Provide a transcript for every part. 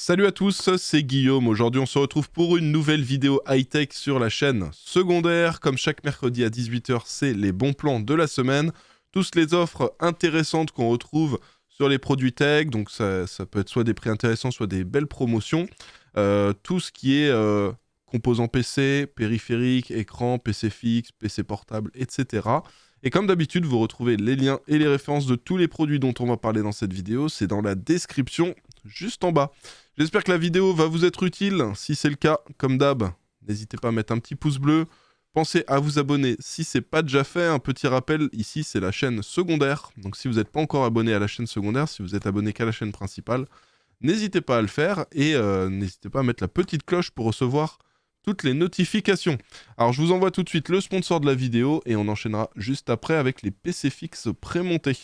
Salut à tous, c'est Guillaume. Aujourd'hui, on se retrouve pour une nouvelle vidéo high-tech sur la chaîne secondaire. Comme chaque mercredi à 18h, c'est les bons plans de la semaine. Tous les offres intéressantes qu'on retrouve sur les produits tech. Donc ça peut être soit des prix intéressants, soit des belles promotions. Tout ce qui est composants PC, périphériques, écran, PC fixe, PC portable, etc. Et comme d'habitude, vous retrouvez les liens et les références de tous les produits dont on va parler dans cette vidéo. C'est dans la description juste en bas. J'espère que la vidéo va vous être utile. Si c'est le cas, comme d'hab, n'hésitez pas à mettre un petit pouce bleu. Pensez à vous abonner si c'est pas déjà fait. Un petit rappel, ici c'est la chaîne secondaire. Donc si vous n'êtes pas encore abonné à la chaîne secondaire, si vous êtes abonné qu'à la chaîne principale, n'hésitez pas à le faire et n'hésitez pas à mettre la petite cloche pour recevoir toutes les notifications. Alors je vous envoie tout de suite le sponsor de la vidéo et on enchaînera juste après avec les PC fixes prémontés.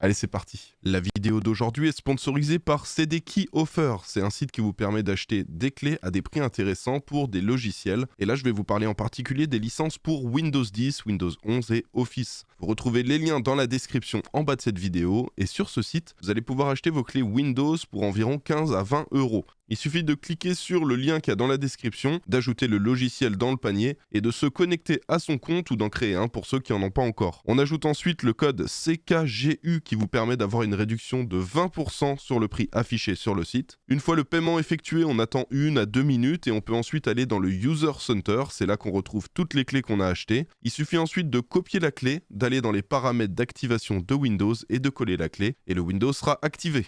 Allez, c'est parti. La vidéo d'aujourd'hui est sponsorisée par CD Key Offer. C'est un site qui vous permet d'acheter des clés à des prix intéressants pour des logiciels. Et là, je vais vous parler en particulier des licences pour Windows 10, Windows 11 et Office. Vous retrouvez les liens dans la description en bas de cette vidéo. Et sur ce site, vous allez pouvoir acheter vos clés Windows pour environ 15 à 20 €. Il suffit de cliquer sur le lien qu'il y a dans la description, d'ajouter le logiciel dans le panier et de se connecter à son compte ou d'en créer un pour ceux qui n'en ont pas encore. On ajoute ensuite le code CKGU qui vous permet d'avoir une réduction de 20% sur le prix affiché sur le site. Une fois le paiement effectué, on attend 1 à 2 minutes et on peut ensuite aller dans le User Center. C'est là qu'on retrouve toutes les clés qu'on a achetées. Il suffit ensuite de copier la clé, d'aller dans les paramètres d'activation de Windows et de coller la clé et le Windows sera activé.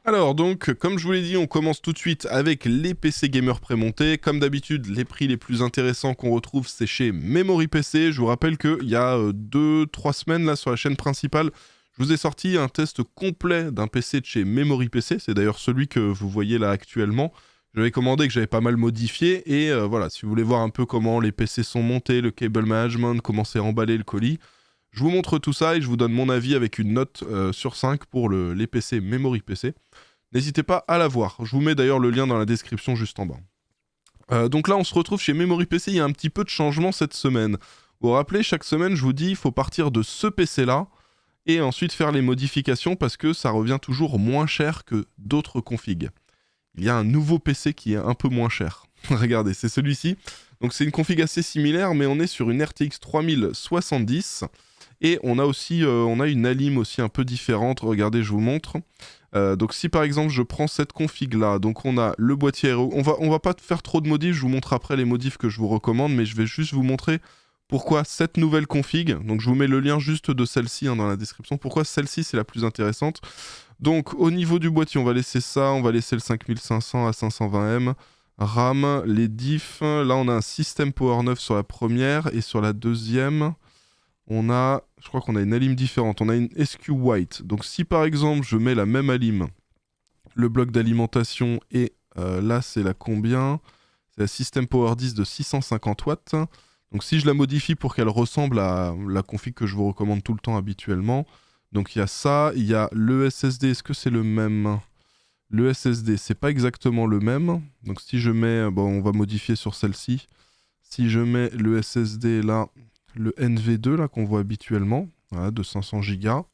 Alors donc, comme je vous l'ai dit, on commence tout de suite avec les PC gamers prémontés. Comme d'habitude, les prix les plus intéressants qu'on retrouve, c'est chez Memory PC. Je vous rappelle qu'il y a 2-3 semaines là sur la chaîne principale, je vous ai sorti un test complet d'un PC de chez Memory PC. C'est d'ailleurs celui que vous voyez là actuellement. J'avais commandé, que j'avais pas mal modifié. Et voilà, si vous voulez voir un peu comment les PC sont montés, le cable management, comment c'est emballé le colis, je vous montre tout ça et je vous donne mon avis avec une note sur 5 pour les PC Memory PC. N'hésitez pas à la voir. Je vous mets d'ailleurs le lien dans la description juste en bas. Donc là, on se retrouve chez Memory PC. Il y a un petit peu de changement cette semaine. Vous vous rappelez, chaque semaine, je vous dis, il faut partir de ce PC-là et ensuite faire les modifications parce que ça revient toujours moins cher que d'autres configs. Il y a un nouveau PC qui est un peu moins cher. Regardez, c'est celui-ci. Donc c'est une config assez similaire, mais on est sur une RTX 3070. Et on a aussi une alim aussi un peu différente. Regardez, je vous montre. Donc si par exemple je prends cette config là, donc on a le boîtier RO. On va pas faire trop de modifs, je vous montre après les modifs que je vous recommande, mais je vais juste vous montrer pourquoi cette nouvelle config, donc je vous mets le lien juste de celle-ci dans la description, pourquoi celle-ci c'est la plus intéressante. Donc au niveau du boîtier, on va laisser ça, on va laisser le 5500 à 520M. RAM, les diffs, là on a un système Power 9 sur la première et sur la deuxième, je crois qu'on a une alim différente, on a une SQ White. Donc si par exemple je mets la même alim, le bloc d'alimentation et là c'est la combien? C'est la System Power 10 de 650 watts. Donc si je la modifie pour qu'elle ressemble à la config que je vous recommande tout le temps habituellement, donc il y a ça, il y a le SSD, est-ce que c'est le même? Le SSD, c'est pas exactement le même. Donc si je mets, on va modifier sur celle-ci. Si je mets le SSD là, le NV2 là qu'on voit habituellement, voilà, de 500 Go.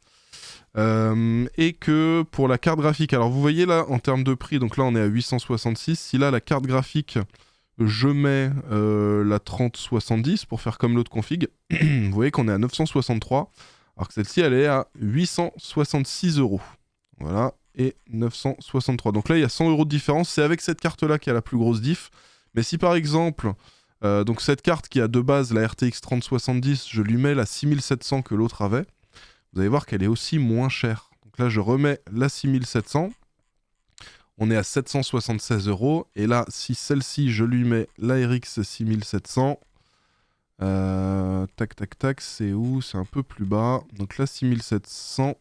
Et que pour la carte graphique, alors vous voyez là en termes de prix, donc là on est à 866. Si là la carte graphique, je mets la 3070 pour faire comme l'autre config, vous voyez qu'on est à 963, alors que celle-ci elle est à 866 €. Voilà, et 963. Donc là il y a 100 € de différence, c'est avec cette carte là qui a la plus grosse diff. Mais si par exemple, donc cette carte qui a de base la RTX 3070, je lui mets la 6700 que l'autre avait, vous allez voir qu'elle est aussi moins chère. Donc là je remets la 6700, on est à 776 €. Et là, si celle-ci, je lui mets la RX 6700, tac tac tac, c'est où? C'est un peu plus bas. Donc là 6700,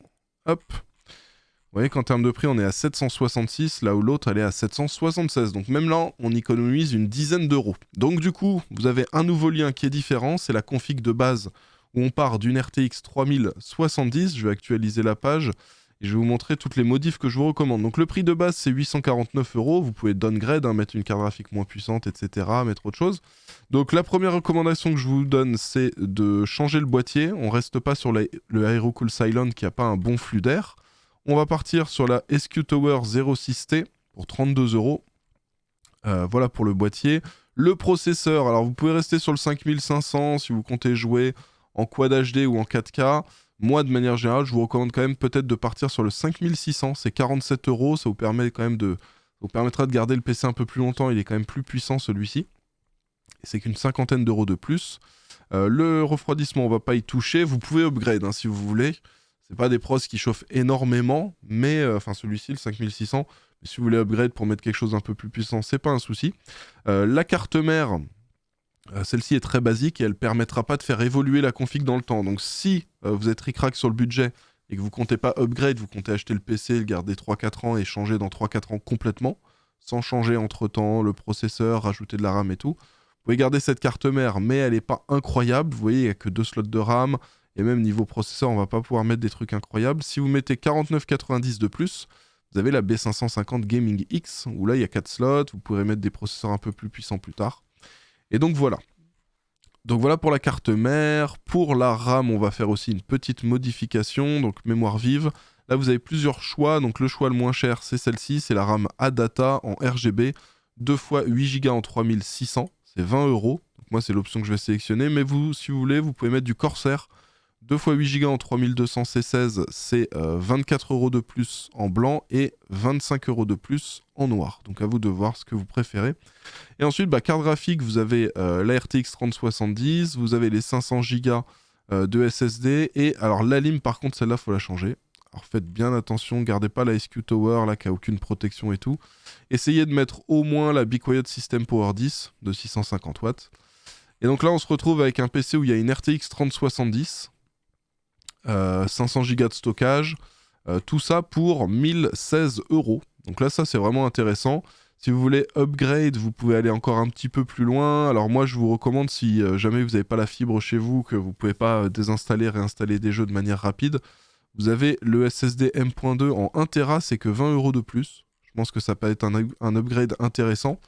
hop. Vous voyez qu'en termes de prix, on est à 766, là où l'autre, elle est à 776. Donc même là, on économise une dizaine d'euros. Donc du coup, vous avez un nouveau lien qui est différent, c'est la config de base où on part d'une RTX 3070. Je vais actualiser la page et je vais vous montrer toutes les modifs que je vous recommande. Donc le prix de base, c'est 849 €. Vous pouvez downgrade, mettre une carte graphique moins puissante, etc., mettre autre chose. Donc la première recommandation que je vous donne, c'est de changer le boîtier. On reste pas sur le Aerocool Silent qui n'a pas un bon flux d'air. On va partir sur la SQ Tower 06T pour 32 €. Voilà pour le boîtier. Le processeur, alors vous pouvez rester sur le 5500 si vous comptez jouer en Quad HD ou en 4K. Moi, de manière générale, je vous recommande quand même peut-être de partir sur le 5600. C'est 47 €. Ça vous permet quand même vous permettra de garder le PC un peu plus longtemps. Il est quand même plus puissant celui-ci. C'est qu'une cinquantaine d'euros de plus. Le refroidissement, on va pas y toucher. Vous pouvez upgrade hein, si vous voulez. C'est pas des pros qui chauffent énormément, mais celui-ci, le 5600. Mais si vous voulez upgrade pour mettre quelque chose d'un peu plus puissant, c'est pas un souci. La carte mère, celle-ci est très basique et elle permettra pas de faire évoluer la config dans le temps. Donc si vous êtes ric-rac sur le budget et que vous comptez pas upgrade, vous comptez acheter le PC, le garder 3-4 ans et changer dans 3-4 ans complètement, sans changer entre-temps le processeur, rajouter de la RAM et tout. Vous pouvez garder cette carte mère, mais elle n'est pas incroyable. Vous voyez, il n'y a que 2 slots de RAM. Et même niveau processeur, on va pas pouvoir mettre des trucs incroyables. Si vous mettez 49,90 de plus, vous avez la B550 Gaming X, où là, il y a 4 slots. Vous pourrez mettre des processeurs un peu plus puissants plus tard. Et donc voilà. Donc voilà pour la carte mère. Pour la RAM, on va faire aussi une petite modification. Donc mémoire vive. Là, vous avez plusieurs choix. Donc le choix le moins cher, c'est celle-ci. C'est la RAM ADATA en RGB. 2 fois 8 Go en 3600. C'est 20 €. Donc moi, c'est l'option que je vais sélectionner. Mais vous, si vous voulez, vous pouvez mettre du Corsair. 2 fois 8 Go en 3200 C16, c'est 24 € de plus en blanc et 25 € de plus en noir. Donc à vous de voir ce que vous préférez. Et ensuite, carte graphique, vous avez la RTX 3070, vous avez les 500 Go de SSD. Et alors la lime, par contre, celle-là, il faut la changer. Alors faites bien attention, gardez pas la SQ Tower, là, qui a aucune protection et tout. Essayez de mettre au moins la Be Quiet System Power 10 de 650 watts. Et donc là, on se retrouve avec un PC où il y a une RTX 3070, 500 Go de stockage, tout ça pour 1016 €. Donc là, ça, c'est vraiment intéressant. Si vous voulez upgrade, vous pouvez aller encore un petit peu plus loin. Alors moi, je vous recommande, si jamais vous n'avez pas la fibre chez vous, que vous ne pouvez pas désinstaller, réinstaller des jeux de manière rapide, vous avez le SSD M.2 en 1 Tera, c'est que 20 € de plus. Je pense que ça peut être un upgrade intéressant.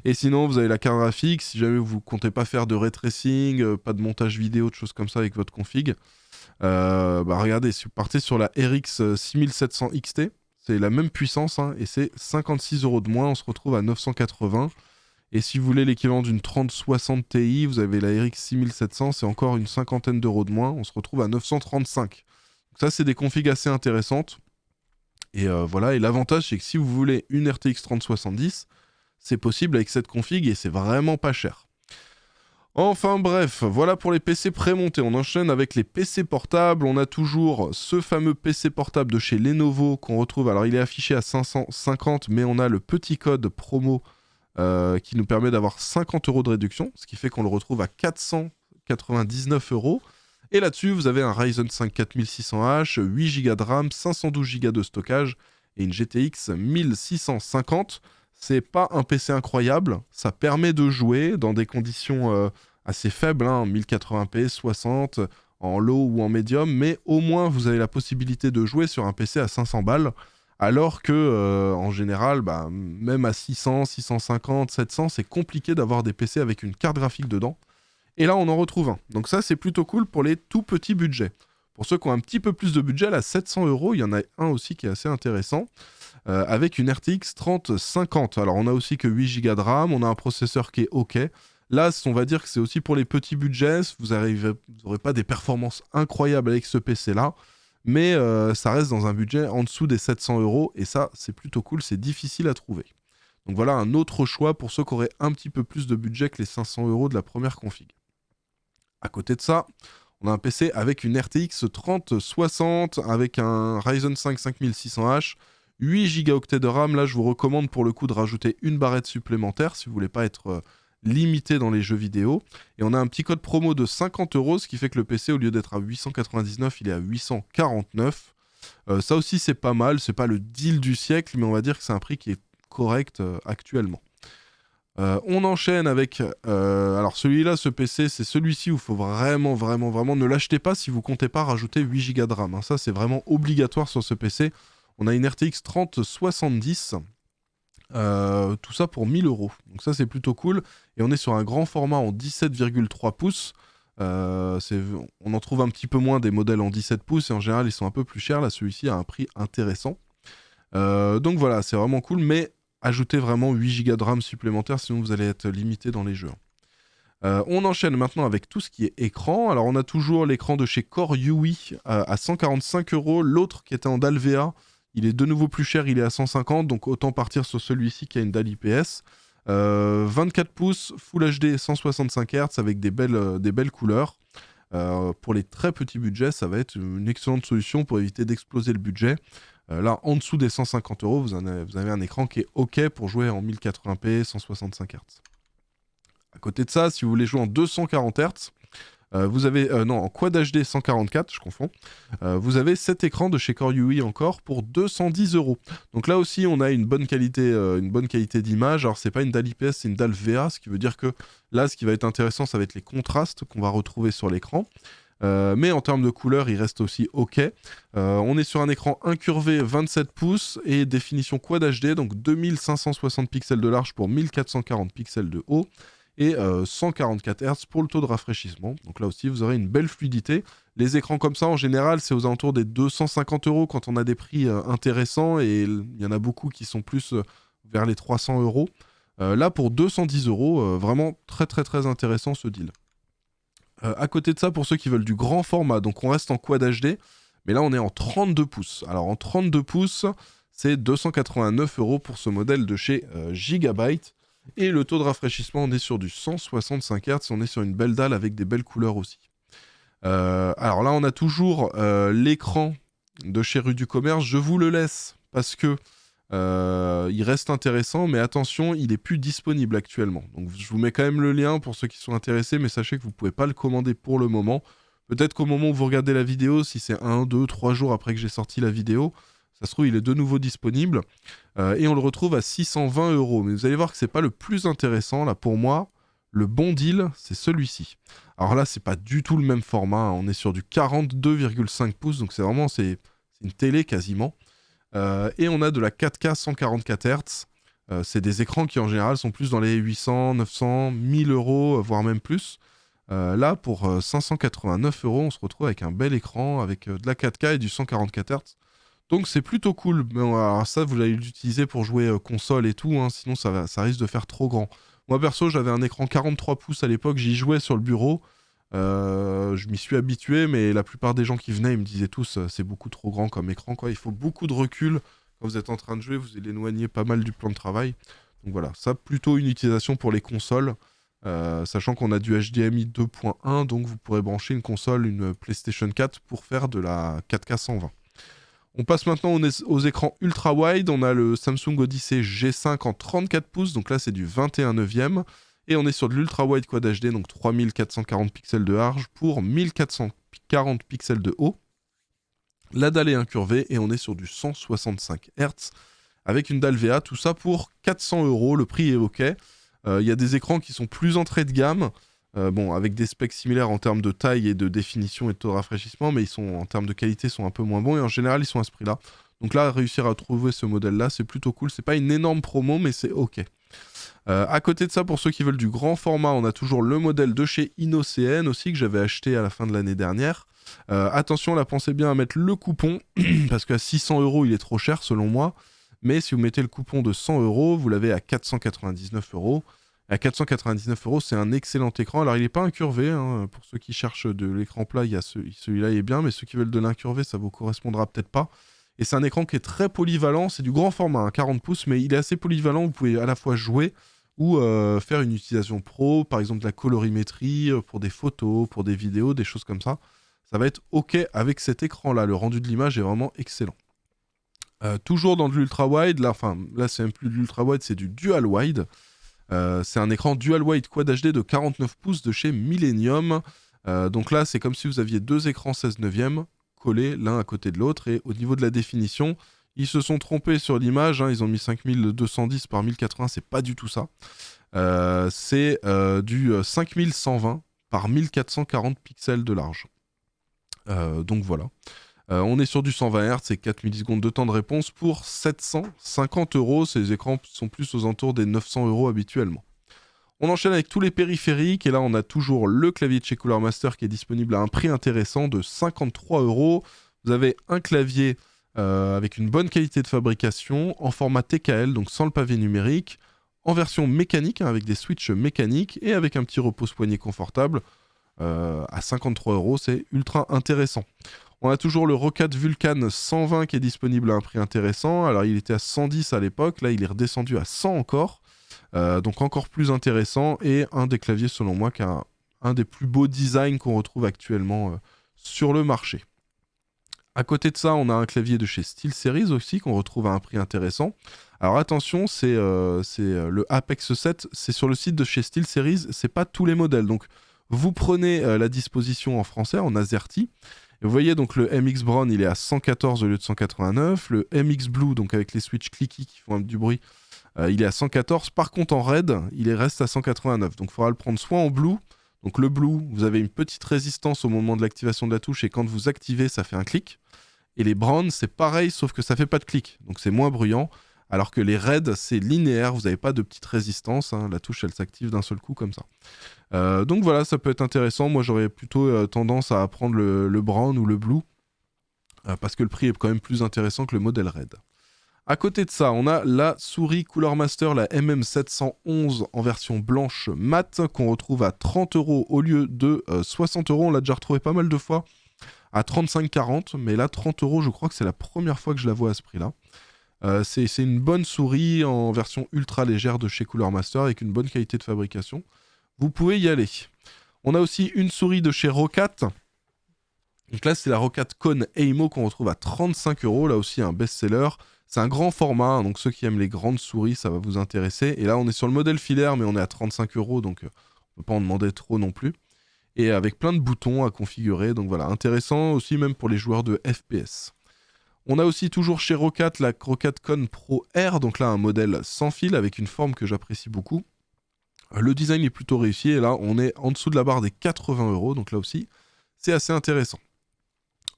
Et sinon, vous avez la carte graphique. Si jamais vous ne comptez pas faire de ray tracing, pas de montage vidéo, de choses comme ça avec votre config, regardez, si vous partez sur la RX 6700 XT, c'est la même puissance hein, et c'est 56 € de moins. On se retrouve à 980. Et si vous voulez l'équivalent d'une 3060 Ti, vous avez la RX 6700, c'est encore une cinquantaine d'euros de moins. On se retrouve à 935. Donc ça, c'est des configs assez intéressantes. Et voilà, et l'avantage, c'est que si vous voulez une RTX 3070, c'est possible avec cette config et c'est vraiment pas cher. Enfin bref, voilà pour les PC prémontés. On enchaîne avec les PC portables. On a toujours ce fameux PC portable de chez Lenovo qu'on retrouve. Alors il est affiché à 550, mais on a le petit code promo qui nous permet d'avoir 50 € de réduction, ce qui fait qu'on le retrouve à 499 €. Et là-dessus, vous avez un Ryzen 5 4600H, 8 Go de RAM, 512 Go de stockage et une GTX 1650. C'est pas un PC incroyable, ça permet de jouer dans des conditions assez faibles, 1080p, 60, en low ou en médium, mais au moins vous avez la possibilité de jouer sur un PC à 500 balles, alors que en général, même à 600, 650, 700, c'est compliqué d'avoir des PC avec une carte graphique dedans. Et là, on en retrouve un. Donc ça, c'est plutôt cool pour les tout petits budgets. Pour ceux qui ont un petit peu plus de budget, là, 700 €, il y en a un aussi qui est assez intéressant, avec une RTX 3050. Alors, on a aussi que 8 Go de RAM, on a un processeur qui est OK. Là, on va dire que c'est aussi pour les petits budgets. Vous n'aurez pas des performances incroyables avec ce PC-là, mais ça reste dans un budget en dessous des 700 €, et ça, c'est plutôt cool, c'est difficile à trouver. Donc voilà un autre choix pour ceux qui auraient un petit peu plus de budget que les 500 € de la première config. À côté de ça, on a un PC avec une RTX 3060, avec un Ryzen 5 5600H, 8 Go de RAM. Là, je vous recommande pour le coup de rajouter une barrette supplémentaire si vous voulez pas être limité dans les jeux vidéo. Et on a un petit code promo de 50 €, ce qui fait que le PC, au lieu d'être à 899, il est à 849. Ça aussi, c'est pas mal. C'est pas le deal du siècle, mais on va dire que c'est un prix qui est correct actuellement. On enchaîne avec... alors celui-là, ce PC, c'est celui-ci où il faut vraiment ne l'achetez pas si vous comptez pas rajouter 8 Go de RAM. Hein. Ça, c'est vraiment obligatoire sur ce PC. On a une RTX 3070. Tout ça pour 1000 €. Donc ça, c'est plutôt cool. Et on est sur un grand format en 17,3 pouces. On en trouve un petit peu moins des modèles en 17 pouces. Et en général, ils sont un peu plus chers. Là, celui-ci a un prix intéressant. Donc voilà, c'est vraiment cool. Mais ajouter vraiment 8 Go de RAM supplémentaires, sinon vous allez être limité dans les jeux. On enchaîne maintenant avec tout ce qui est écran. Alors on a toujours l'écran de chez Core UI à 145 €. L'autre qui était en dalle VA, il est de nouveau plus cher, il est à 150, donc autant partir sur celui-ci qui a une dalle IPS. 24 pouces, Full HD 165 Hz avec des belles couleurs. Pour les très petits budgets, ça va être une excellente solution pour éviter d'exploser le budget. Là, en dessous des 150 €, vous avez un écran qui est OK pour jouer en 1080p 165 Hz. À côté de ça, si vous voulez jouer en 240 Hz, vous avez... non, en Quad HD 144, je confonds. Vous avez cet écran de chez Core UI encore pour 210 €. Donc là aussi, on a une bonne qualité d'image. Alors, c'est pas une dalle IPS, c'est une dalle VA, ce qui veut dire que là, ce qui va être intéressant, ça va être les contrastes qu'on va retrouver sur l'écran. Mais en termes de couleur, il reste aussi OK. On est sur un écran incurvé 27 pouces et définition Quad HD, donc 2560 pixels de large pour 1440 pixels de haut. Et 144 Hz pour le taux de rafraîchissement. Donc là aussi, vous aurez une belle fluidité. Les écrans comme ça, en général, c'est aux alentours des 250 € quand on a des prix intéressants, et il y en a beaucoup qui sont plus vers les 300 €. Là, pour 210 €, vraiment très très très intéressant ce deal. À côté de ça, pour ceux qui veulent du grand format, donc on reste en Quad HD, mais là on est en 32 pouces. Alors en 32 pouces, c'est 289 € pour ce modèle de chez Gigabyte. Et le taux de rafraîchissement, on est sur du 165 Hz, on est sur une belle dalle avec des belles couleurs aussi. Alors là, on a toujours l'écran de chez Rue du Commerce. Je vous le laisse parce que il reste intéressant, mais attention, il n'est plus disponible actuellement. Donc je vous mets quand même le lien pour ceux qui sont intéressés, mais sachez que vous ne pouvez pas le commander pour le moment. Peut-être qu'au moment où vous regardez la vidéo, si c'est 1, 2, 3 jours après que j'ai sorti la vidéo, ça se trouve, il est de nouveau disponible. Et on le retrouve à 620 €. Mais vous allez voir que c'est pas le plus intéressant. Là, pour moi, le bon deal, c'est celui-ci. Alors là, c'est pas du tout le même format. Hein. On est sur du 42,5 pouces. Donc c'est une télé quasiment. Et on a de la 4K 144 Hz. C'est des écrans qui, en général, sont plus dans les 800, 900, 1000 €, voire même plus. Là, pour 589 €, on se retrouve avec un bel écran, avec de la 4K et du 144 Hz. Donc c'est plutôt cool. Mais alors ça, vous allez l'utiliser pour jouer console et tout, hein, sinon ça risque de faire trop grand. Moi perso, j'avais un écran 43 pouces à l'époque, j'y jouais sur le bureau. Je m'y suis habitué, mais la plupart des gens qui venaient, ils me disaient tous c'est beaucoup trop grand comme écran, quoi. Il faut beaucoup de recul quand vous êtes en train de jouer, vous allez éloigner pas mal du plan de travail. Donc voilà, ça plutôt une utilisation pour les consoles, sachant qu'on a du HDMI 2.1, donc vous pourrez brancher une console, une PlayStation 4 pour faire de la 4K 120. On passe maintenant aux écrans ultra wide. On a le Samsung Odyssey G5 en 34 pouces, donc là c'est du 21/9. Et on est sur de l'ultra wide Quad HD, donc 3440 pixels de large pour 1440 pixels de haut. La dalle est incurvée et on est sur du 165 Hz avec une dalle VA, tout ça pour 400 €. Le prix est OK. Il y a des écrans qui sont plus entrée de gamme. Avec des specs similaires en termes de taille et de définition et de taux de rafraîchissement, mais en termes de qualité, sont un peu moins bons, et en général, ils sont à ce prix-là. Donc là, réussir à trouver ce modèle-là, c'est plutôt cool. C'est pas une énorme promo, mais c'est OK. À côté de ça, pour ceux qui veulent du grand format, on a toujours le modèle de chez InnoCN aussi, que j'avais acheté à la fin de l'année dernière. Attention, là, pensez bien à mettre le coupon, parce qu'à 600 €, il est trop cher, selon moi. Mais si vous mettez le coupon de 100 €, vous l'avez à 499 €. À 499 €, c'est un excellent écran. Alors, il n'est pas incurvé. Hein. Pour ceux qui cherchent de l'écran plat, celui-là est bien. Mais ceux qui veulent de l'incurvé, ça vous correspondra peut-être pas. Et c'est un écran qui est très polyvalent. C'est du grand format, hein, 40 pouces. Mais il est assez polyvalent. Vous pouvez à la fois jouer ou faire une utilisation pro. Par exemple, de la colorimétrie pour des photos, pour des vidéos, des choses comme ça. Ça va être OK avec cet écran-là. Le rendu de l'image est vraiment excellent. Toujours dans de l'ultra-wide. Là, c'est même plus de l'ultra-wide, c'est du dual-wide. C'est un écran Dual Wide Quad HD de 49 pouces de chez Millennium. Donc là, c'est comme si vous aviez deux écrans 16/9 collés l'un à côté de l'autre. Et au niveau de la définition, ils se sont trompés sur l'image. Hein, ils ont mis 5210 par 1080, c'est pas du tout ça. C'est du 5120 par 1440 pixels de large. Donc voilà. On est sur du 120 Hz et 4 millisecondes de temps de réponse pour 750 €. Ces écrans sont plus aux alentours des 900 € habituellement. On enchaîne avec tous les périphériques et là on a toujours le clavier de chez Cooler Master qui est disponible à un prix intéressant de 53 €. Vous avez un clavier avec une bonne qualité de fabrication, en format TKL, donc sans le pavé numérique, en version mécanique, avec des switches mécaniques et avec un petit repose-poignet confortable. À 53 €, c'est ultra intéressant. On a toujours le Roccat Vulcan 120 qui est disponible à un prix intéressant. Alors il était à 110 à l'époque, là il est redescendu à 100 encore. Donc encore plus intéressant et un des claviers selon moi qui a un des plus beaux designs qu'on retrouve actuellement sur le marché. À côté de ça, on a un clavier de chez SteelSeries aussi qu'on retrouve à un prix intéressant. Alors attention, c'est le Apex 7, c'est sur le site de chez SteelSeries, c'est pas tous les modèles. Donc vous prenez la disposition en français, en AZERTY. Et vous voyez donc le MX Brown, il est à 114 au lieu de 189. Le MX Blue, donc avec les switches clicky qui font du bruit, il est à 114. Par contre en red, il reste à 189. Donc il faudra le prendre soit en blue. Donc le blue, vous avez une petite résistance au moment de l'activation de la touche et quand vous activez, ça fait un clic. Et les brown, c'est pareil, sauf que ça fait pas de clic. Donc c'est moins bruyant. Alors que les reds, c'est linéaire, vous n'avez pas de petite résistance. Hein. La touche, elle s'active d'un seul coup comme ça. Donc voilà, ça peut être intéressant. Moi, j'aurais plutôt tendance à prendre le brown ou le blue. Parce que le prix est quand même plus intéressant que le modèle red. À côté de ça, on a la souris Cooler Master, la MM711 en version blanche mat, qu'on retrouve à 30 € au lieu de 60 €. On l'a déjà retrouvé pas mal de fois à 35-40, mais là 30 €, je crois que c'est la première fois que je la vois à ce prix-là. C'est une bonne souris en version ultra légère de chez Cooler Master avec une bonne qualité de fabrication. Vous pouvez y aller. On a aussi une souris de chez Roccat. Donc là, c'est la Roccat Cone Aimo qu'on retrouve à 35 €. Là aussi, un best-seller. C'est un grand format, hein, donc ceux qui aiment les grandes souris, ça va vous intéresser. Et là, on est sur le modèle filaire, mais on est à 35 €, donc on ne peut pas en demander trop non plus. Et avec plein de boutons à configurer, donc voilà, intéressant aussi même pour les joueurs de FPS. On a aussi toujours chez Roccat la Roccat Cone Pro R, donc là un modèle sans fil avec une forme que j'apprécie beaucoup. Le design est plutôt réussi et là on est en dessous de la barre des 80 €, donc là aussi c'est assez intéressant.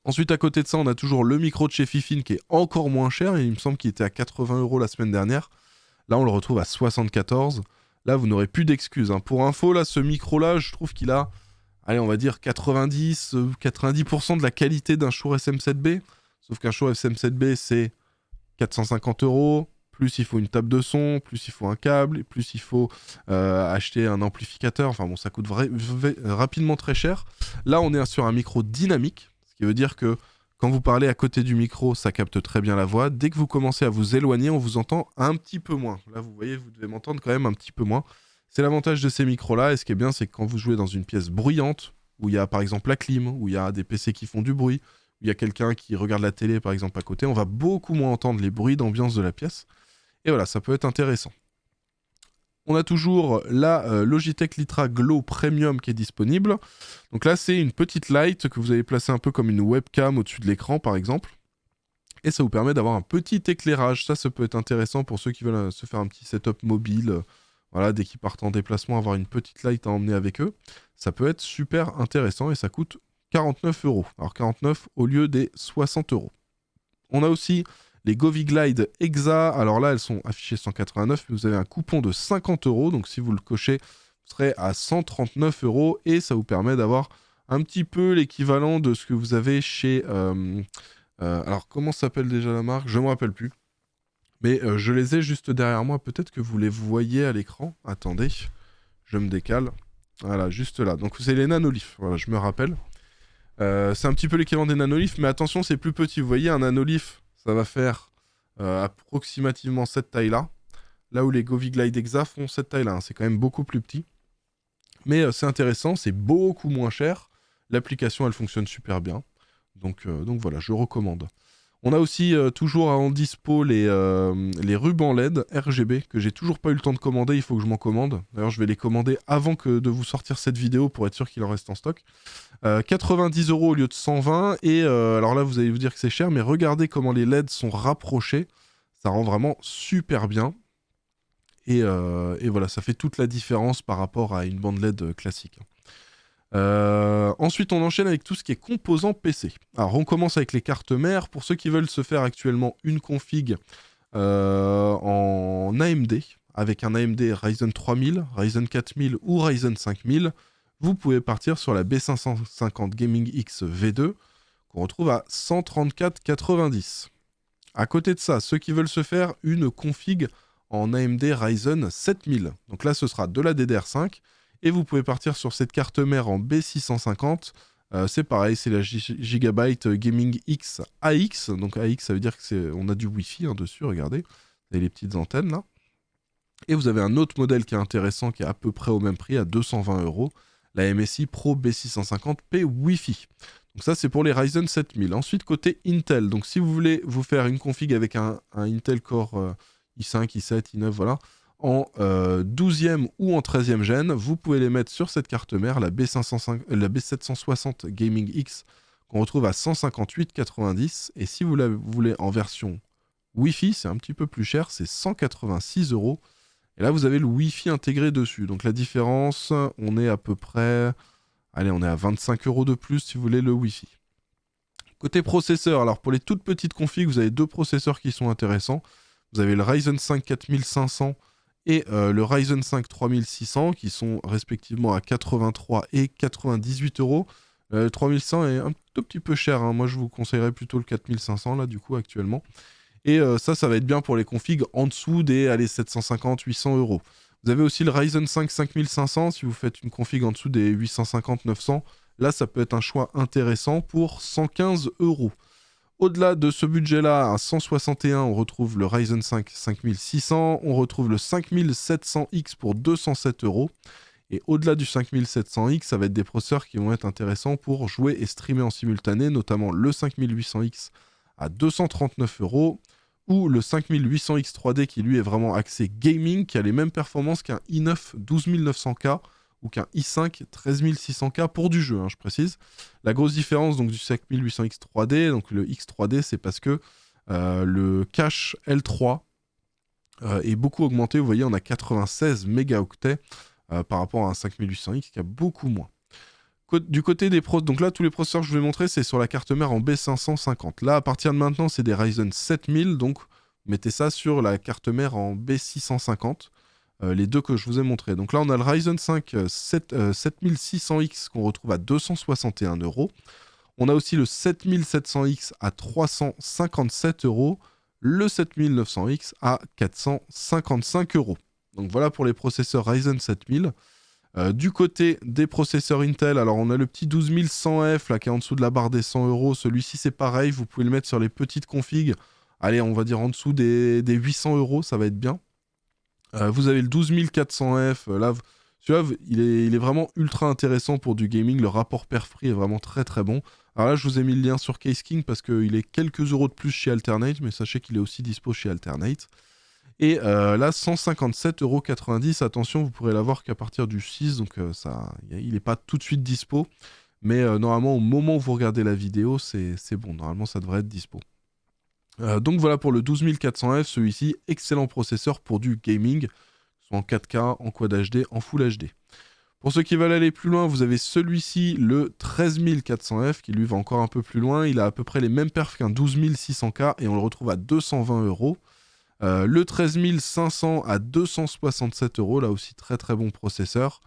Ensuite à côté de ça on a toujours le micro de chez Fifine qui est encore moins cher, et il me semble qu'il était à 80 € la semaine dernière. Là on le retrouve à 74. Là vous n'aurez plus d'excuses. Hein. Pour info, là ce micro là je trouve qu'il a, allez on va dire 90% de la qualité d'un Shure SM7B. Sauf qu'un Shure SM7B c'est 450 €. Plus il faut une table de son, plus il faut un câble, plus il faut acheter un amplificateur. Enfin bon, ça coûte rapidement très cher. Là, on est sur un micro dynamique, ce qui veut dire que quand vous parlez à côté du micro, ça capte très bien la voix. Dès que vous commencez à vous éloigner, on vous entend un petit peu moins. Là, vous voyez, vous devez m'entendre quand même un petit peu moins. C'est l'avantage de ces micros-là. Et ce qui est bien, c'est que quand vous jouez dans une pièce bruyante, où il y a par exemple la clim, où il y a des PC qui font du bruit, où il y a quelqu'un qui regarde la télé par exemple à côté, on va beaucoup moins entendre les bruits d'ambiance de la pièce. Et voilà, ça peut être intéressant. On a toujours la Logitech Litra Glow Premium qui est disponible. Donc là, c'est une petite light que vous avez placée un peu comme une webcam au-dessus de l'écran, par exemple. Et ça vous permet d'avoir un petit éclairage. Ça peut être intéressant pour ceux qui veulent se faire un petit setup mobile. Voilà, dès qu'ils partent en déplacement, avoir une petite light à emmener avec eux. Ça peut être super intéressant et ça coûte 49 €. Alors 49 au lieu des 60 €. On a aussi les Goviglide Exa, alors là elles sont affichées 189, mais vous avez un coupon de 50 €, donc si vous le cochez, vous serez à 139 € et ça vous permet d'avoir un petit peu l'équivalent de ce que vous avez chez... alors comment s'appelle déjà la marque? Je ne me rappelle plus. Mais je les ai juste derrière moi, peut-être que vous les voyez à l'écran. Attendez, je me décale. Voilà, juste là. Donc c'est les Nanolith, voilà, je me rappelle. C'est un petit peu l'équivalent des Nanolith, mais attention, c'est plus petit. Vous voyez, un Nanolith, ça va faire approximativement cette taille-là. Là où les Goviglide Exa font cette taille-là. Hein. C'est quand même beaucoup plus petit. Mais c'est intéressant, c'est beaucoup moins cher. L'application, elle fonctionne super bien. Donc voilà, je recommande. On a aussi toujours en dispo les rubans LED RGB que j'ai toujours pas eu le temps de commander, il faut que je m'en commande. D'ailleurs, je vais les commander avant de vous sortir cette vidéo pour être sûr qu'il en reste en stock. 90 € au lieu de 120. Et alors là, vous allez vous dire que c'est cher, mais regardez comment les LED sont rapprochés. Ça rend vraiment super bien. Et voilà, ça fait toute la différence par rapport à une bande LED classique. Ensuite, on enchaîne avec tout ce qui est composants PC. Alors, on commence avec les cartes mères. Pour ceux qui veulent se faire actuellement une config en AMD, avec un AMD Ryzen 3000, Ryzen 4000 ou Ryzen 5000, vous pouvez partir sur la B550 Gaming X V2, qu'on retrouve à 134,90. À côté de ça, ceux qui veulent se faire une config en AMD Ryzen 7000. Donc là, ce sera de la DDR5 et vous pouvez partir sur cette carte mère en B650. C'est pareil, c'est la Gigabyte Gaming X AX. Donc AX, ça veut dire qu'on a du Wi-Fi dessus, regardez. Vous avez les petites antennes là. Et vous avez un autre modèle qui est intéressant, qui est à peu près au même prix, à 220 €, la MSI Pro B650P Wi-Fi. Donc ça, c'est pour les Ryzen 7000. Ensuite, côté Intel, donc si vous voulez vous faire une config avec un Intel Core i5, i7, i9, voilà, en 12e ou en 13e gène, vous pouvez les mettre sur cette carte mère, la B760 Gaming X, qu'on retrouve à 158,90. Et si vous la voulez en version Wi-Fi, c'est un petit peu plus cher, c'est 186 €. Et là, vous avez le Wi-Fi intégré dessus. Donc la différence, on est à peu près... Allez, on est à 25 € de plus si vous voulez le Wi-Fi. Côté processeur, alors pour les toutes petites configs, vous avez deux processeurs qui sont intéressants. Vous avez le Ryzen 5 4500 et le Ryzen 5 3600 qui sont respectivement à 83 et 98 €. Le 3100 est un tout petit peu cher. Moi, je vous conseillerais plutôt le 4500 là, du coup, actuellement. Et ça va être bien pour les configs en dessous des 750-800 €. Vous avez aussi le Ryzen 5 5500, si vous faites une config en dessous des 850-900. Là, ça peut être un choix intéressant pour 115 €. Au-delà de ce budget-là, à 161, on retrouve le Ryzen 5 5600, on retrouve le 5700X pour 207 €. Et au-delà du 5700X, ça va être des processeurs qui vont être intéressants pour jouer et streamer en simultané, notamment le 5800X à 239 € ou le 5800X 3D qui lui est vraiment axé gaming, qui a les mêmes performances qu'un i9 12900K ou qu'un i5 13600K pour du jeu, je précise. La grosse différence donc du 5800X 3D, donc le X3D, c'est parce que le cache L3 est beaucoup augmenté. Vous voyez, on a 96 mégaoctets par rapport à un 5800X qui a beaucoup moins. Du côté des pros, donc là, tous les processeurs que je vous ai montrés, c'est sur la carte mère en B550. Là, à partir de maintenant, c'est des Ryzen 7000, donc mettez ça sur la carte mère en B650, les deux que je vous ai montrés. Donc là, on a le Ryzen 5 7600X qu'on retrouve à 261 €. On a aussi le 7700X à 357 €, le 7900X à 455 €. Donc voilà pour les processeurs Ryzen 7000. Du côté des processeurs Intel, alors on a le petit 12100F là, qui est en dessous de la barre des 100 €. Celui-ci, c'est pareil, vous pouvez le mettre sur les petites configs. Allez, on va dire en dessous des 800 €, ça va être bien. Vous avez le 12400F, là, celui-là, il est vraiment ultra intéressant pour du gaming. Le rapport perf-prix est vraiment très très bon. Alors là, je vous ai mis le lien sur Case King parce qu'il est quelques euros de plus chez Alternate, mais sachez qu'il est aussi dispo chez Alternate. Et là, 157,90 €. Attention, vous pourrez l'avoir qu'à partir du 6, donc il n'est pas tout de suite dispo. Mais normalement, au moment où vous regardez la vidéo, c'est bon. Normalement, ça devrait être dispo. Donc voilà pour le 12400F, celui-ci, excellent processeur pour du gaming, soit en 4K, en Quad HD, en Full HD. Pour ceux qui veulent aller plus loin, vous avez celui-ci, le 13400F, qui lui va encore un peu plus loin. Il a à peu près les mêmes perfs qu'un 12600K et on le retrouve à 220 €. Le 13500 à 267 €, là aussi très très bon processeur.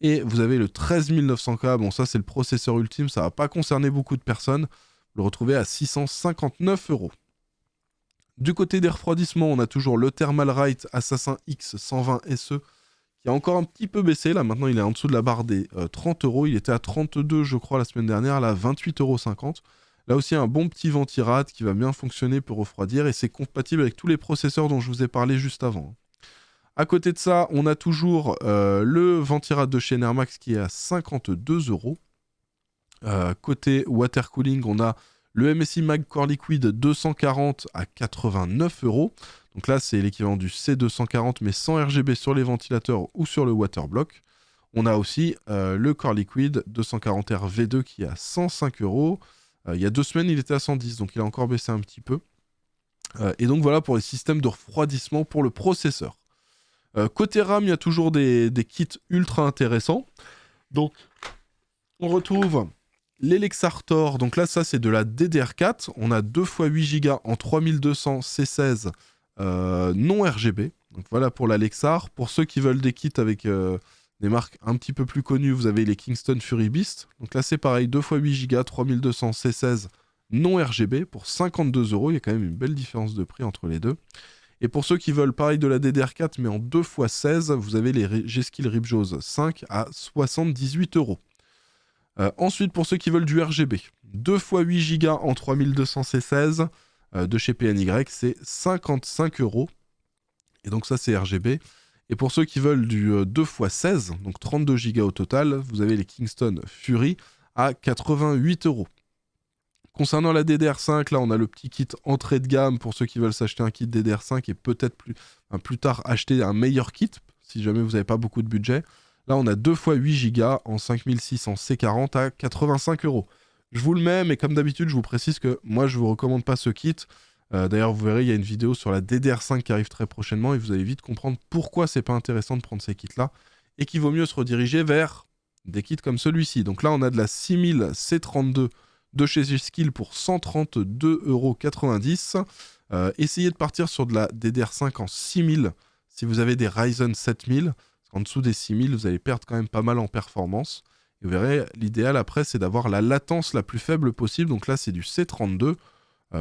Et vous avez le 13900K, bon ça c'est le processeur ultime, ça va pas concerner beaucoup de personnes. Vous le retrouvez à 659 €. Du côté des refroidissements, on a toujours le Thermalright Assassin X 120 SE qui a encore un petit peu baissé. Là maintenant il est en dessous de la barre des 30 €. Il était à 32 je crois la semaine dernière, là 28,50 €. Là aussi, un bon petit ventirad qui va bien fonctionner pour refroidir et c'est compatible avec tous les processeurs dont je vous ai parlé juste avant. À côté de ça, on a toujours le ventirad de chez Enermax qui est à 52 €. Côté water cooling, on a le MSI Mag Core Liquid 240 à 89 €. Donc là, c'est l'équivalent du C240 mais sans RGB sur les ventilateurs ou sur le waterblock. On a aussi le Core Liquid 240R V2 qui est à 105 €. Il y a 2 semaines, il était à 110, donc il a encore baissé un petit peu. Et donc voilà pour les systèmes de refroidissement pour le processeur. Côté RAM, il y a toujours des kits ultra intéressants. Donc, on retrouve l'Elexartor. Donc là, ça, c'est de la DDR4. On a 2 x 8 Go en 3200 C16 non RGB. Donc voilà pour l'Alexar. Pour ceux qui veulent des kits avec des marques un petit peu plus connues, vous avez les Kingston Fury Beast. Donc là, c'est pareil, 2 x 8 Go, 3200 C16 non RGB pour 52 €. Il y a quand même une belle différence de prix entre les deux. Et pour ceux qui veulent pareil de la DDR4 mais en 2x16, vous avez les G-Skill Ripjaws 5 à 78 €. Ensuite, pour ceux qui veulent du RGB, 2x8 Go en 3200C16 de chez PNY, c'est 55 €. Et donc ça, c'est RGB. Et pour ceux qui veulent du 2x16, donc 32 Go au total, vous avez les Kingston Fury à 88 €. Concernant la DDR5, là, on a le petit kit entrée de gamme pour ceux qui veulent s'acheter un kit DDR5 et peut-être plus tard acheter un meilleur kit, si jamais vous n'avez pas beaucoup de budget. Là, on a 2x8 Go en 5600 C40 à 85 €. Je vous le mets, mais comme d'habitude, je vous précise que moi, je ne vous recommande pas ce kit. D'ailleurs, vous verrez, il y a une vidéo sur la DDR5 qui arrive très prochainement et vous allez vite comprendre pourquoi c'est pas intéressant de prendre ces kits-là et qu'il vaut mieux se rediriger vers des kits comme celui-ci. Donc là, on a de la 6000 C32 de chez G-Skill pour 132,90 €. Essayez de partir sur de la DDR5 en 6000 si vous avez des Ryzen 7000. En dessous des 6000, vous allez perdre quand même pas mal en performance. Et vous verrez, l'idéal après, c'est d'avoir la latence la plus faible possible. Donc là, c'est du C32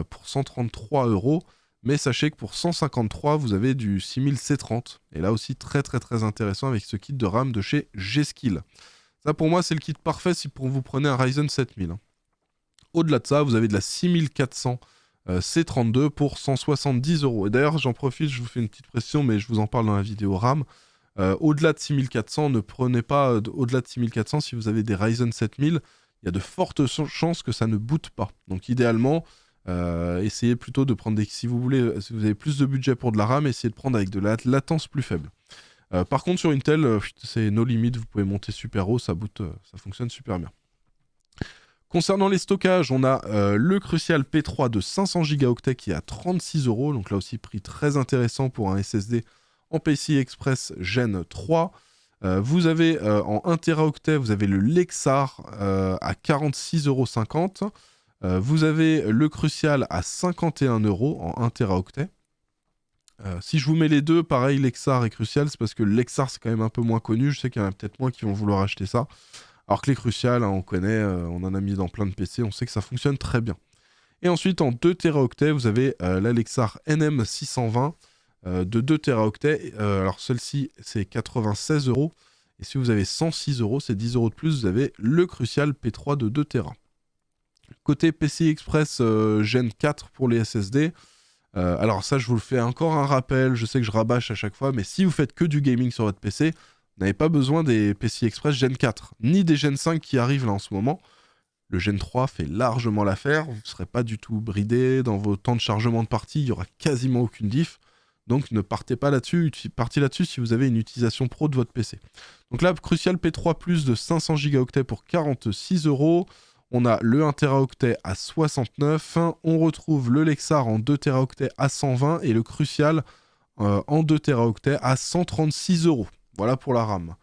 pour 133 €. Mais sachez que pour 153, vous avez du 6000 C30. Et là aussi, très très très intéressant avec ce kit de RAM de chez G-Skill. Ça, pour moi, c'est le kit parfait si vous prenez un Ryzen 7000. Au-delà de ça, vous avez de la 6400 C32 pour 170 €. Et d'ailleurs, j'en profite, je vous fais une petite précision, mais je vous en parle dans la vidéo RAM. Au-delà de 6400, ne prenez pas au-delà de 6400 si vous avez des Ryzen 7000. Il y a de fortes chances que ça ne boote pas. Donc idéalement, essayez plutôt de prendre si vous voulez, si vous avez plus de budget pour de la RAM, essayez de prendre avec de la latence plus faible. Par contre, sur Intel, c'est no limit, vous pouvez monter super haut, ça boot, ça fonctionne super bien. Concernant les stockages, on a le Crucial P3 de 500 Go qui est à 36 €. Donc là aussi, prix très intéressant pour un SSD en PCI Express Gen 3. Vous avez en 1 Teraoctet, vous avez le Lexar à 46,50 €. Vous avez le Crucial à 51 € en 1 Teraoctet. Si je vous mets les deux, pareil, Lexar et Crucial, c'est parce que le Lexar, c'est quand même un peu moins connu. Je sais qu'il y en a peut-être moins qui vont vouloir acheter ça. Alors que les Crucial, hein, on connaît, on en a mis dans plein de PC, on sait que ça fonctionne très bien. Et ensuite, en 2 Teraoctets, vous avez la Lexar NM620 de 2 Teraoctets. Alors celle-ci, c'est 96 €. Et si vous avez 106 €, c'est 10 € de plus, vous avez le Crucial P3 de 2 Tera. Côté PCI Express Gen 4 pour les SSD, alors ça, je vous le fais encore un rappel, je sais que je rabâche à chaque fois, mais si vous faites que du gaming sur votre PC, vous n'avez pas besoin des PCI Express Gen 4, ni des Gen 5 qui arrivent là en ce moment. Le Gen 3 fait largement l'affaire, vous ne serez pas du tout bridé dans vos temps de chargement de partie, il n'y aura quasiment aucune diff. Donc ne partez pas là-dessus, partez là-dessus si vous avez une utilisation pro de votre PC. Donc là, Crucial P3 Plus de 500 Go pour 46 €. On a le 1 Teraoctet à 69. On retrouve le Lexar en 2 Teraoctets à 120 et le Crucial en 2 Teraoctets à 136 €. Voilà pour la RAM.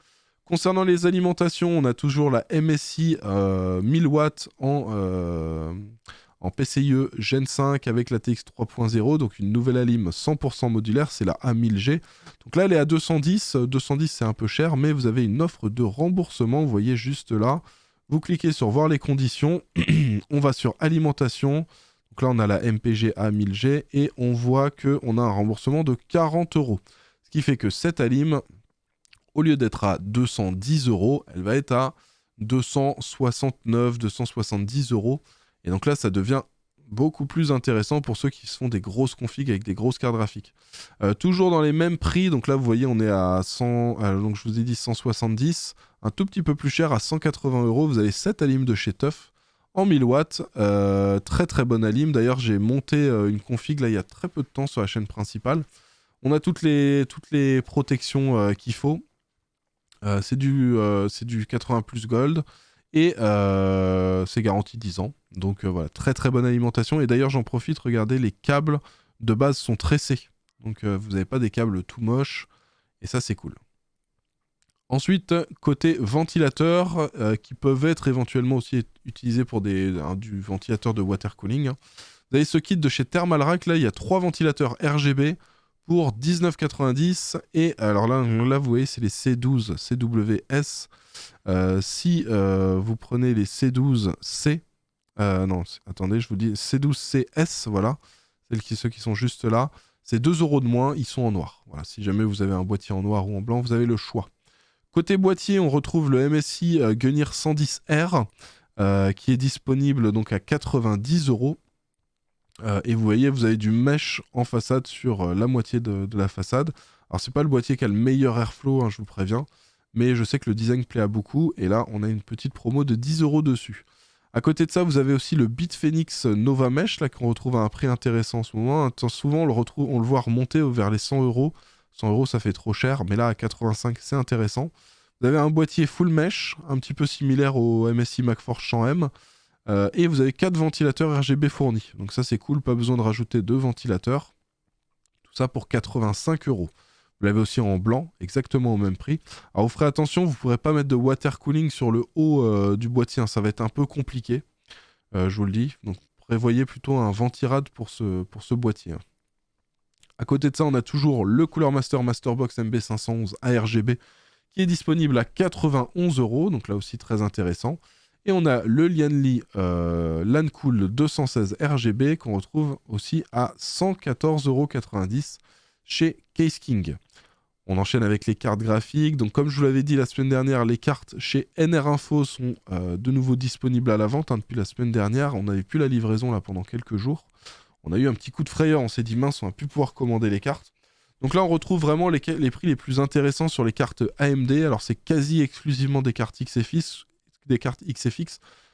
Concernant les alimentations, on a toujours la MSI 1000 watts en PCIe Gen 5 avec la TX 3.0, donc une nouvelle alim 100% modulaire, c'est la A1000G. Donc là, elle est à 210. 210, c'est un peu cher, mais vous avez une offre de remboursement, vous voyez juste là. Vous cliquez sur voir les conditions, on va sur alimentation. Donc là, on a la MPG A1000G et on voit qu'on a un remboursement de 40 €. Ce qui fait que cette alim, au lieu d'être à 210 €, elle va être à 269, 270 €. Et donc là, ça devient beaucoup plus intéressant pour ceux qui se font des grosses configs avec des grosses cartes graphiques. Toujours dans les mêmes prix, donc là, vous voyez, on est à 100, donc je vous ai dit 170, un tout petit peu plus cher, à 180 €. Vous avez cette alim de chez TUF en 1000 watts. Très très bonne alim. D'ailleurs, j'ai monté une config là il y a très peu de temps sur la chaîne principale. On a toutes les protections qu'il faut. C'est du 80 plus gold et c'est garanti 10 ans. Donc voilà, très très bonne alimentation. Et d'ailleurs, j'en profite, regardez, les câbles de base sont tressés. Donc vous n'avez pas des câbles tout moches. Et ça, c'est cool. Ensuite, côté ventilateur, qui peuvent être éventuellement aussi utilisés pour du ventilateur de water cooling. Vous avez ce kit de chez Thermalrack. Là, il y a 3 ventilateurs RGB pour 19,90 €. Et alors là, vous voyez, c'est les C12 CWS. Si vous prenez les C12C, Non, attendez, je vous dis C12CS, voilà. Ceux qui sont juste là. C'est 2 € de moins, ils sont en noir. Voilà, si jamais vous avez un boîtier en noir ou en blanc, vous avez le choix. Côté boîtier, on retrouve le MSI Gunnir 110R qui est disponible donc à 90 €. Et vous voyez, vous avez du mesh en façade sur la moitié de la façade. Alors, c'est pas le boîtier qui a le meilleur airflow, hein, je vous préviens. Mais je sais que le design plaît à beaucoup. Et là, on a une petite promo de 10 € dessus. À côté de ça, vous avez aussi le Bitfenix Nova Mesh, là, qu'on retrouve à un prix intéressant en ce moment. Souvent, on le voit remonter vers les 100 €. 100 €, ça fait trop cher, mais là, à 85, c'est intéressant. Vous avez un boîtier full mesh, un petit peu similaire au MSI MacForce 100M. Et vous avez 4 ventilateurs RGB fournis. Donc ça, c'est cool, pas besoin de rajouter 2 ventilateurs. Tout ça pour 85 €. Vous l'avez aussi en blanc, exactement au même prix. Alors vous ferez attention, vous ne pourrez pas mettre de water cooling sur le haut du boîtier, hein. Ça va être un peu compliqué, je vous le dis. Donc prévoyez plutôt un ventirad pour ce boîtier, hein. À côté de ça, on a toujours le Cooler Master Masterbox MB511 ARGB qui est disponible à 91 €, donc là aussi très intéressant. Et on a le Lianli LANCool 216 RGB qu'on retrouve aussi à 114,90 € chez Case King. On enchaîne avec les cartes graphiques. Donc comme je vous l'avais dit la semaine dernière, les cartes chez NR Info sont de nouveau disponibles à la vente, hein, depuis la semaine dernière. On n'avait plus la livraison là pendant quelques jours. On a eu un petit coup de frayeur, on s'est dit mince, on va plus pouvoir commander les cartes. Donc là on retrouve vraiment les prix les plus intéressants sur les cartes AMD. Alors c'est quasi exclusivement des cartes XFX,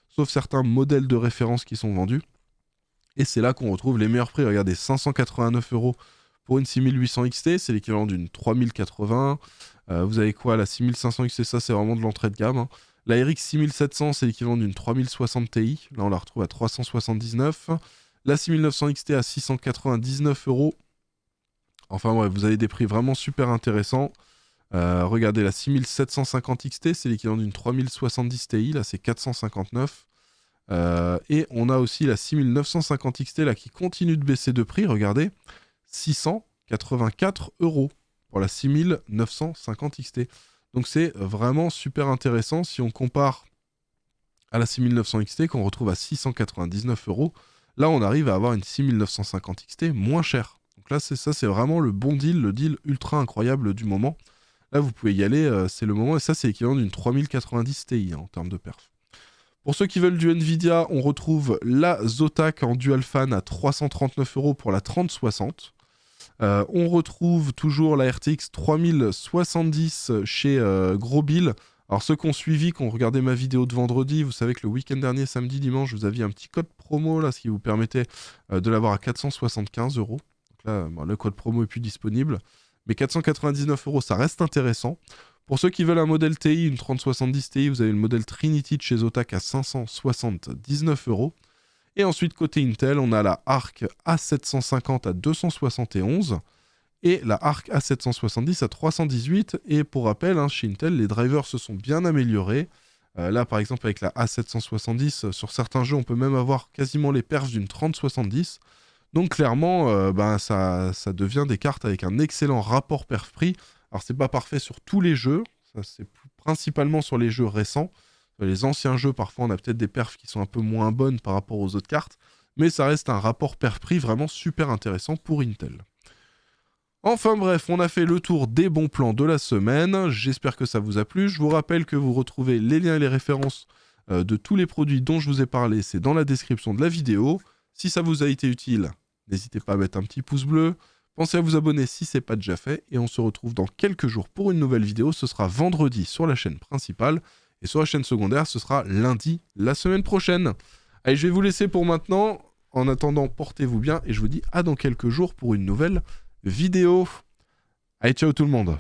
sauf certains modèles de référence qui sont vendus. Et c'est là qu'on retrouve les meilleurs prix. Regardez, 589 € pour une 6800 XT, c'est l'équivalent d'une 3080. Vous avez quoi, la 6500 XT, ça c'est vraiment de l'entrée de gamme, hein. La RX 6700, c'est l'équivalent d'une 3060 Ti. Là, on la retrouve à 379. La 6900 XT à 699 €. Enfin, ouais, vous avez des prix vraiment super intéressants. Regardez, la 6750 XT, c'est l'équivalent d'une 3070 Ti. Là, c'est 459. Et on a aussi la 6950 XT là, qui continue de baisser de prix. Regardez, 684 € pour la 6950 XT. Donc c'est vraiment super intéressant si on compare à la 6900 XT qu'on retrouve à 699 €. Là, on arrive à avoir une 6950 XT moins chère. Donc là, c'est vraiment le bon deal, le deal ultra incroyable du moment. Là, vous pouvez y aller, c'est le moment. Et ça, c'est l'équivalent d'une 3090 Ti, hein, en termes de perf. Pour ceux qui veulent du Nvidia, on retrouve la Zotac en Dual Fan à 339 € pour la 3060. On retrouve toujours la RTX 3070 chez Gros Bill. Alors ceux qui ont suivi, qui ont regardé ma vidéo de vendredi, vous savez que le week-end dernier, samedi, dimanche, je vous avais un petit code promo, là, ce qui vous permettait de l'avoir à 475 €. Donc là, bon, le code promo est plus disponible. Mais 499 €, ça reste intéressant. Pour ceux qui veulent un modèle TI, une 3070 Ti, vous avez le modèle Trinity de chez Zotac à 579 €. Et ensuite, côté Intel, on a la Arc A750 à 271 et la Arc A770 à 318. Et pour rappel, hein, chez Intel, les drivers se sont bien améliorés. Là, par exemple, avec la A770, sur certains jeux, on peut même avoir quasiment les perfs d'une 3070. Donc clairement, ça devient des cartes avec un excellent rapport perf-prix. Alors c'est pas parfait sur tous les jeux, ça c'est principalement sur les jeux récents. Les anciens jeux, parfois on a peut-être des perfs qui sont un peu moins bonnes par rapport aux autres cartes, mais ça reste un rapport perf-prix vraiment super intéressant pour Intel. Enfin bref, on a fait le tour des bons plans de la semaine, j'espère que ça vous a plu. Je vous rappelle que vous retrouvez les liens et les références de tous les produits dont je vous ai parlé, c'est dans la description de la vidéo. Si ça vous a été utile, n'hésitez pas à mettre un petit pouce bleu. Pensez à vous abonner si ce n'est pas déjà fait. Et on se retrouve dans quelques jours pour une nouvelle vidéo. Ce sera vendredi sur la chaîne principale. Et sur la chaîne secondaire, ce sera lundi la semaine prochaine. Allez, je vais vous laisser pour maintenant. En attendant, portez-vous bien. Et je vous dis à dans quelques jours pour une nouvelle vidéo. Allez, ciao tout le monde.